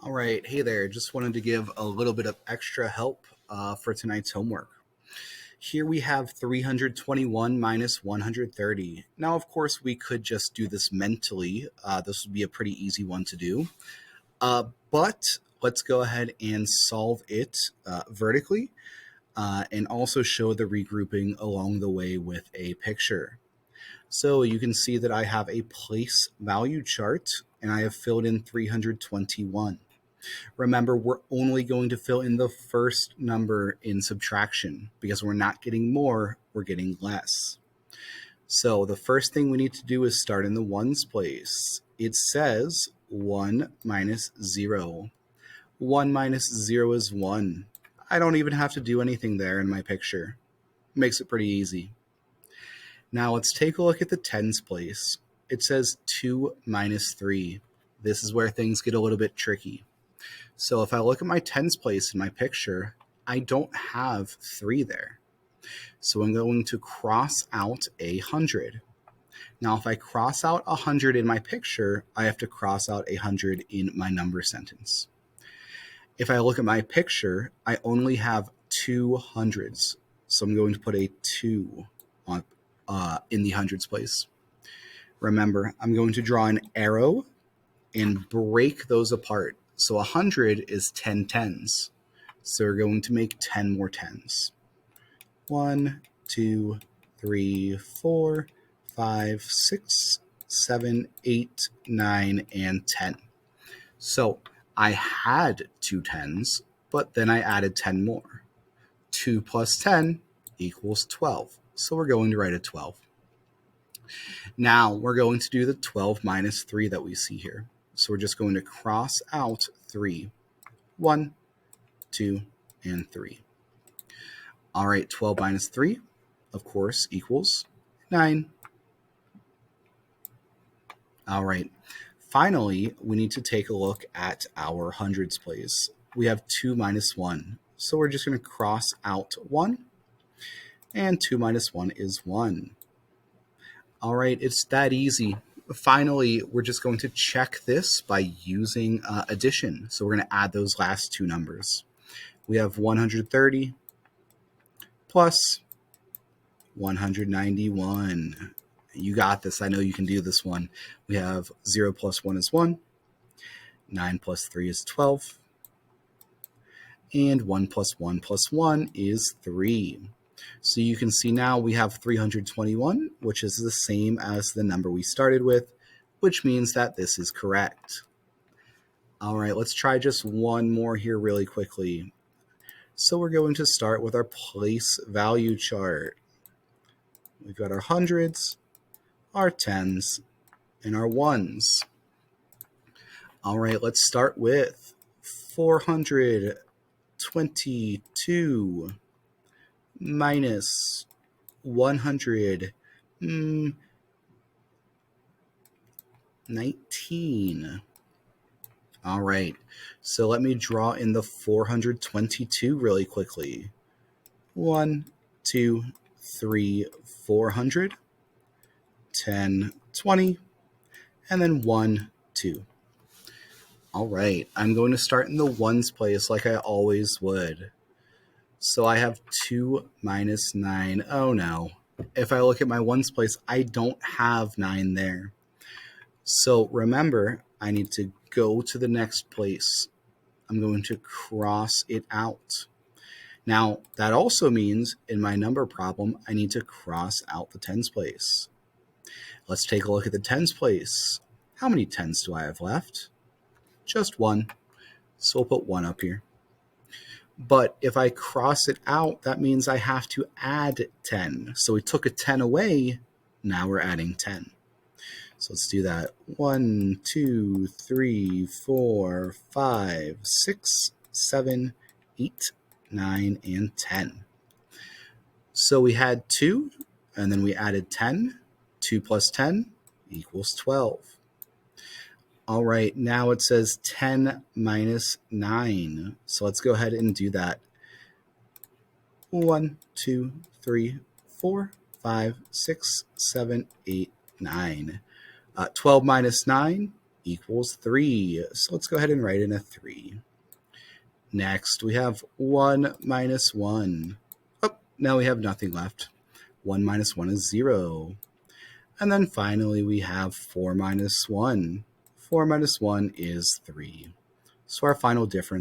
All right. Hey there. Just wanted to give a little bit of extra help for tonight's homework. Here we have 321 minus 130. Now, of course, we could just do this mentally. This would be a pretty easy one to do. But let's go ahead and solve it vertically and also show the regrouping along the way with a picture. So you can see that I have a place value chart and I have filled in 321. Remember, we're only going to fill in the first number in subtraction because we're not getting more, we're getting less. So the first thing we need to do is start in the ones place. It says 1 minus 0. 1 minus 0 is 1. I don't even have to do anything there in my picture. Makes it pretty easy. Now let's take a look at the tens place. It says 2 minus 3. This is where things get a little bit tricky. So if I look at my tens place in my picture, I don't have 3 there. So I'm going to cross out 100. Now, if I cross out 100 in my picture, I have to cross out 100 in my number sentence. If I look at my picture, I only have 2 hundreds. So I'm going to put a 2 on, in the hundreds place. Remember, I'm going to draw an arrow and break those apart. So 100 is 10 tens. So we're going to make 10 more tens. 1, 2, 3, 4, 5, 6, 7, 8, 9, and 10. So I had 2 tens, but then I added 10 more. 2 plus 10 equals 12. So we're going to write a 12. Now we're going to do the 12 minus 3 that we see here. So we're just going to cross out 3. 1, 2, and 3. All right, 12 minus 3, of course, equals 9. All right, finally, we need to take a look at our hundreds place. We have 2 minus 1. So we're just going to cross out 1. And 2 minus 1 is 1. All right, it's that easy. Finally, we're just going to check this by using addition. So we're going to add those last two numbers. We have 130 plus 191. You got this. I know you can do this one. We have 0 plus 1 is 1. 9 plus 3 is 12. And 1 plus 1 plus 1 is 3. So you can see now we have 321, which is the same as the number we started with, which means that this is correct. All right, let's try just one more here really quickly. So we're going to start with our place value chart. We've got our hundreds, our tens, and our ones. All right, let's start with 422 minus 119. All right, so let me draw in the 422 really quickly. 1, 2, 3, 400, 10, 20, and then 1, 2. All right, I'm going to start in the ones place like I always would. So I have 2 minus 9. Oh no. If I look at my ones place, I don't have 9 there. So remember, I need to go to the next place. I'm going to cross it out. Now, that also means in my number problem, I need to cross out the tens place. Let's take a look at the tens place. How many tens do I have left? Just 1. So we'll put 1 up here. But if I cross it out, that means I have to add 10. So we took a 10 away. Now we're adding 10. So let's do that. 1, 2, 3, 4, 5, 6, 7, 8, 9, and 10. So we had 2, and then we added 10. 2 plus 10 equals 12. All right, now it says 10 minus 9. So let's go ahead and do that. 1, 2, 3, 4, 5, 6, 7, 8, 9. 12 minus 9 equals 3. So let's go ahead and write in a 3. Next, we have 1 minus 1. Oh, now we have nothing left. 1 minus 1 is 0. And then finally, we have 4 minus 1. 4 minus 1 is 3. So our final difference